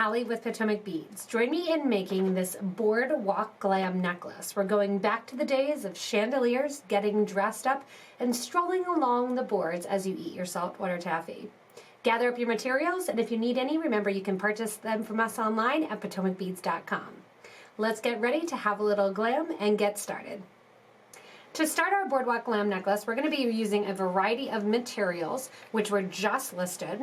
Allie with Potomac Beads. Join me in making this Boardwalk Glam Necklace. We're going back to the days of chandeliers, getting dressed up, and strolling along the boards as you eat your saltwater taffy. Gather up your materials, and if you need any, remember you can purchase them from us online at PotomacBeads.com. Let's get ready to have a little glam and get started. To start our Boardwalk Glam Necklace, we're going to be using a variety of materials, which were just listed,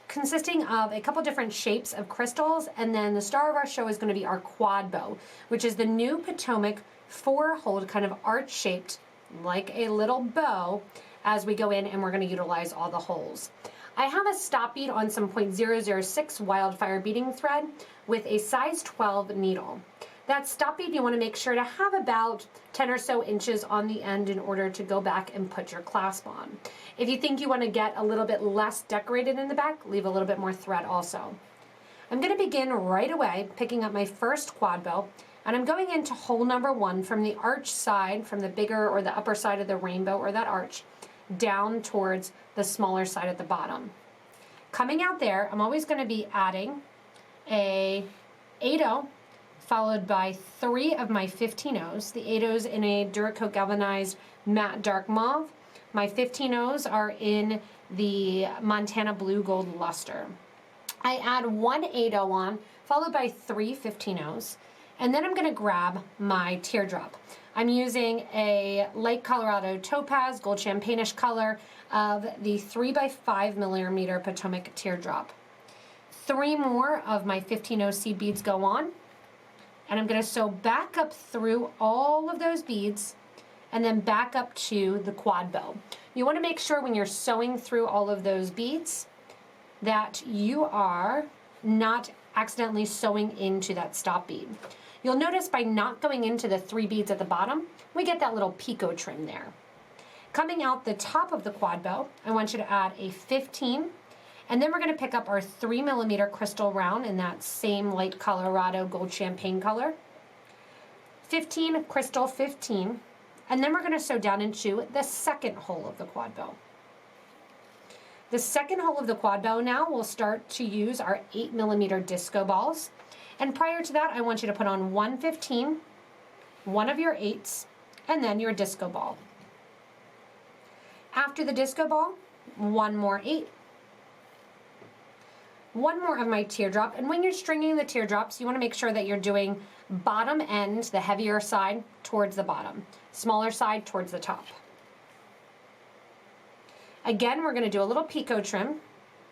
consisting of a couple different shapes of crystals, and then the star of our show is going to be our QuadBow, which is the new Potomac 4-hole kind of arch-shaped, like a little bow, as we go in and we're going to utilize all the holes. I have a stop bead on some .006 Wildfire beading thread with a size 12 needle. That stop bead you want to make sure to have about 10 or so inches on the end in order to go back and put your clasp on. If you think you want to get a little bit less decorated in the back, leave a little bit more thread also. I'm going to begin right away picking up my first QuadBow, and I'm going into hole number 1 from the arch side, from the bigger or the upper side of the rainbow or that arch, down towards the smaller side at the bottom. Coming out there, I'm always going to be adding a 8/0 followed by 3 of my 15/0s. The 8/0s in a Duracoat galvanized matte dark mauve. My 15/0s are in the Montana blue gold luster. I add 1 8/0 on, followed by 3 15/0s, and then I'm going to grab my teardrop. I'm using a light Colorado topaz, gold champagne-ish color of the 3x5mm Potomac teardrop. 3 more of my 15/0 seed beads go on, and I'm going to sew back up through all of those beads and then back up to the QuadBow. You want to make sure when you're sewing through all of those beads that you are not accidentally sewing into that stop bead. You'll notice by not going into the 3 beads at the bottom, we get that little picot trim there. Coming out the top of the QuadBow, I want you to add a 15, and then we're going to pick up our 3mm crystal round in that same light Colorado gold champagne color. 15 crystal 15, and then we're going to sew down into the second hole of the QuadBow. The second hole of the QuadBow now we'll start to use our 8mm disco balls. And prior to that, I want you to put on 1 15, 1 of your 8s, and then your disco ball. After the disco ball, 1 more 8, 1 more of my teardrop, and when you're stringing the teardrops, you want to make sure that you're doing bottom end, the heavier side, towards the bottom, smaller side towards the top. Again, we're going to do a little picot trim,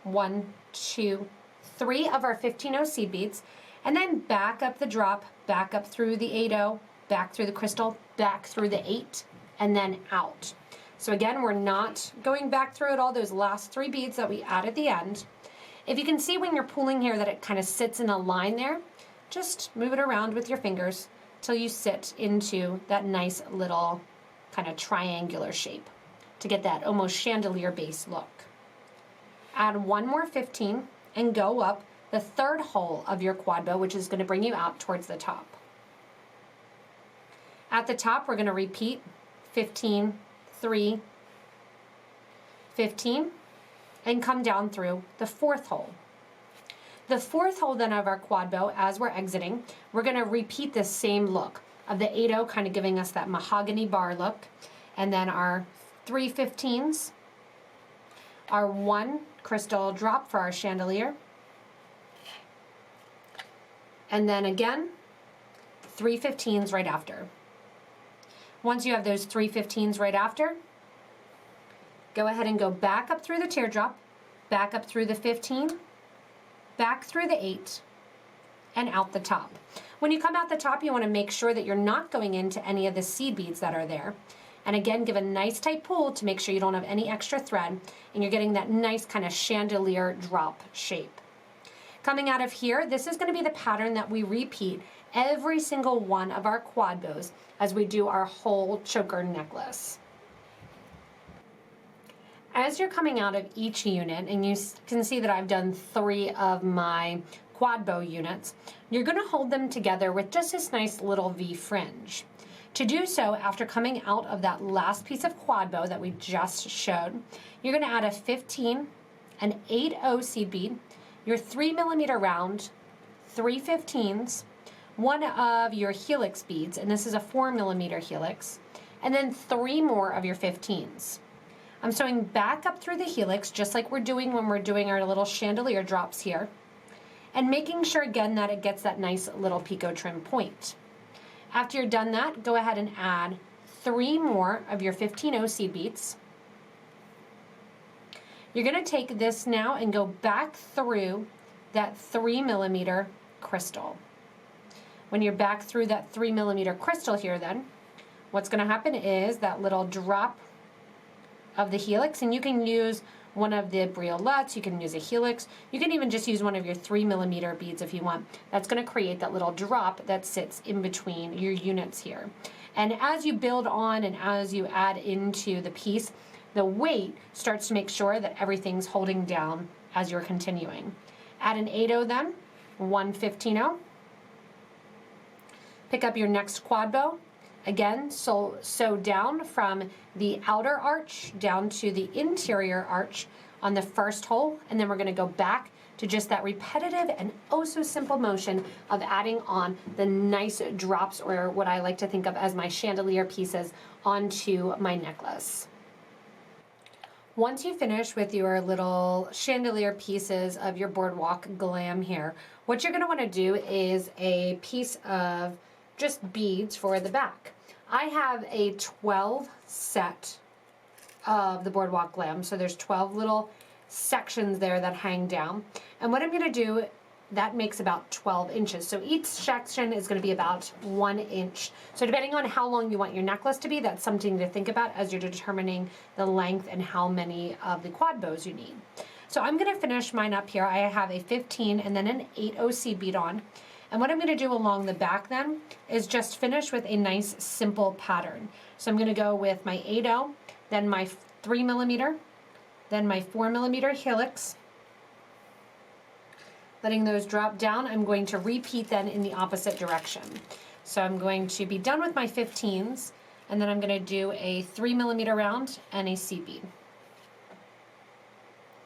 1, 2, 3 of our 15/0 seed beads, and then back up the drop, back up through the 8/0, back through the crystal, back through the 8, and then out. So again, we're not going back through it all those last 3 beads that we add at the end. If you can see when you're pulling here that it kind of sits in a line there, just move it around with your fingers till you sit into that nice little kind of triangular shape to get that almost chandelier base look. Add 1 more 15 and go up the 3rd hole of your QuadBow, which is going to bring you out towards the top. At the top, we're going to repeat 15, 3, 15, and come down through the 4th hole. The 4th hole then of our QuadBow, as we're exiting, we're going to repeat the same look of the 8/0 kind of giving us that mahogany bar look, and then our 3 15s, our 1 crystal drop for our chandelier, and then again 3 15s right after. Once you have those 3 15s right after, go ahead and go back up through the teardrop, back up through the 15, back through the 8, and out the top. When you come out the top, you want to make sure that you're not going into any of the seed beads that are there. And again, give a nice tight pull to make sure you don't have any extra thread, and you're getting that nice kind of chandelier drop shape. Coming out of here, this is going to be the pattern that we repeat every single one of our QuadBows as we do our whole choker necklace. As you're coming out of each unit, and you can see that I've done 3 of my QuadBow units, you're going to hold them together with just this nice little V fringe. To do so, after coming out of that last piece of QuadBow that we just showed, you're going to add a 15, an 8/0 seed bead, your 3mm round, 3/15s, one of your helix beads, and this is a 4mm helix, and then 3 more of your 15s. I'm sewing back up through the helix, just like we're doing when we're doing our little chandelier drops here, and making sure again that it gets that nice little picot trim point. After you're done that, go ahead and add 3 more of your 15 seed beads. You're going to take this now and go back through that 3mm crystal. When you're back through that 3mm crystal here then, what's going to happen is that little drop of the helix, and you can use one of the briolettes, you can use a helix, you can even just use one of your 3mm beads if you want. That's going to create that little drop that sits in between your units here. And as you build on and as you add into the piece, the weight starts to make sure that everything's holding down as you're continuing. Add an 8/0 then, 1 15/0. Pick up your next QuadBow. Again, sew down from the outer arch down to the interior arch on the first hole, and then we're going to go back to just that repetitive and oh so simple motion of adding on the nice drops, or what I like to think of as my chandelier pieces, onto my necklace. Once you finish with your little chandelier pieces of your Boardwalk Glam here, what you're going to want to do is a piece of just beads for the back. I have a 12 set of the Boardwalk Glam, so there's 12 little sections there that hang down. And what I'm going to do, that makes about 12 inches. So each section is going to be about 1 inch. So depending on how long you want your necklace to be, that's something to think about as you're determining the length and how many of the quad bows you need. So I'm going to finish mine up here. I have a 15 and then an 8/0 seed bead on. And what I'm going to do along the back then is just finish with a nice simple pattern. So I'm going to go with my 8/0, then my 3mm, then my 4mm helix. Letting those drop down, I'm going to repeat then in the opposite direction. So I'm going to be done with my 15s, and then I'm going to do a 3mm round and a seed bead.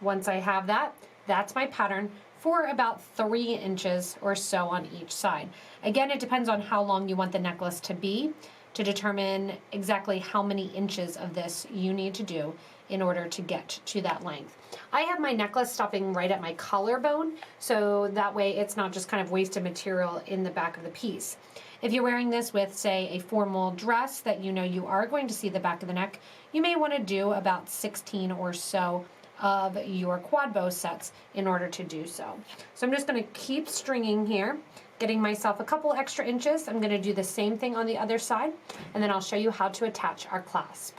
Once I have that, that's my pattern for about 3 inches or so on each side. Again, it depends on how long you want the necklace to be to determine exactly how many inches of this you need to do in order to get to that length. I have my necklace stopping right at my collarbone, so that way it's not just kind of wasted material in the back of the piece. If you're wearing this with, say, a formal dress that you know you are going to see the back of the neck, you may want to do about 16 or so of your quad bow sets in order to do so. So I'm just going to keep stringing here, getting myself a couple extra inches. I'm going to do the same thing on the other side, and then I'll show you how to attach our clasp.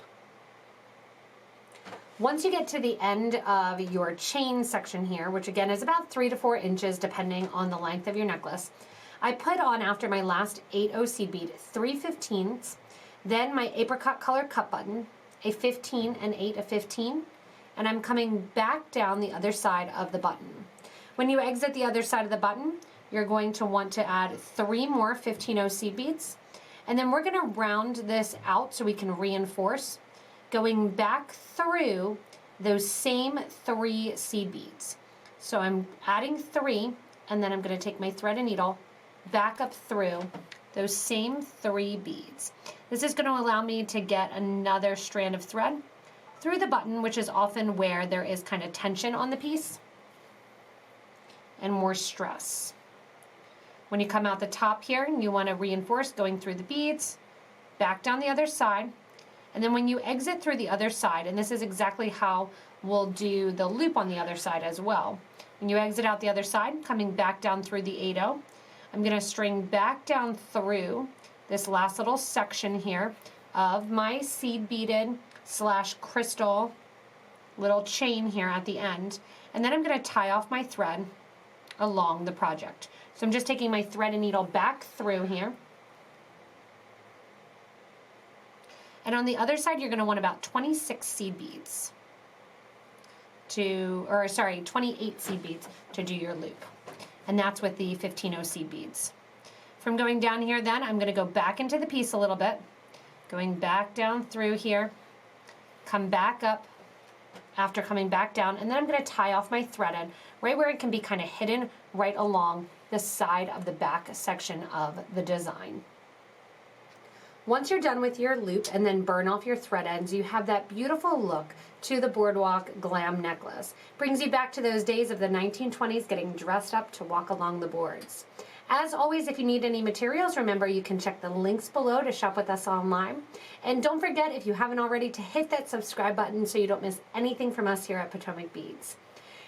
Once you get to the end of your chain section here, which again is about 3 to 4 inches depending on the length of your necklace, I put on, after my last 8/0 seed bead, 3/15s, then my apricot color cut button, a 15 and 8 of 15, and I'm coming back down the other side of the button. When you exit the other side of the button, you're going to want to add 3 more 15/0 seed beads, and then we're going to round this out so we can reinforce, going back through those same 3 seed beads. So I'm adding 3, and then I'm going to take my thread and needle back up through those same 3 beads. This is going to allow me to get another strand of thread through the button, which is often where there is kind of tension on the piece and more stress. When you come out the top here, you want to reinforce going through the beads, back down the other side, and then when you exit through the other side, and this is exactly how we'll do the loop on the other side as well. When you exit out the other side, coming back down through the 8/0, I'm going to string back down through this last little section here of my seed beaded / crystal little chain here at the end, and then I'm going to tie off my thread along the project. So I'm just taking my thread and needle back through here. And on the other side, you're going to want about 26 seed beads to, or sorry, 28 seed beads to do your loop. And that's with the 15/0 seed beads. From going down here then, I'm going to go back into the piece a little bit, going back down through here, come back up, after coming back down, and then I'm going to tie off my thread end right where it can be kind of hidden right along the side of the back section of the design. Once you're done with your loop and then burn off your thread ends, you have that beautiful look to the Boardwalk Glam Necklace. Brings you back to those days of the 1920s getting dressed up to walk along the boards. As always, if you need any materials, remember you can check the links below to shop with us online. And don't forget, if you haven't already, to hit that subscribe button so you don't miss anything from us here at Potomac Beads.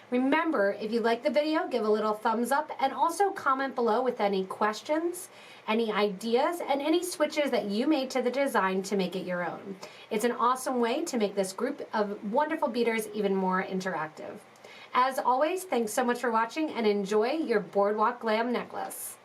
Remember, if you like the video, give a little thumbs up and also comment below with any questions, any ideas, and any switches that you made to the design to make it your own. It's an awesome way to make this group of wonderful beaders even more interactive. As always, thanks so much for watching and enjoy your Boardwalk Glam Necklace.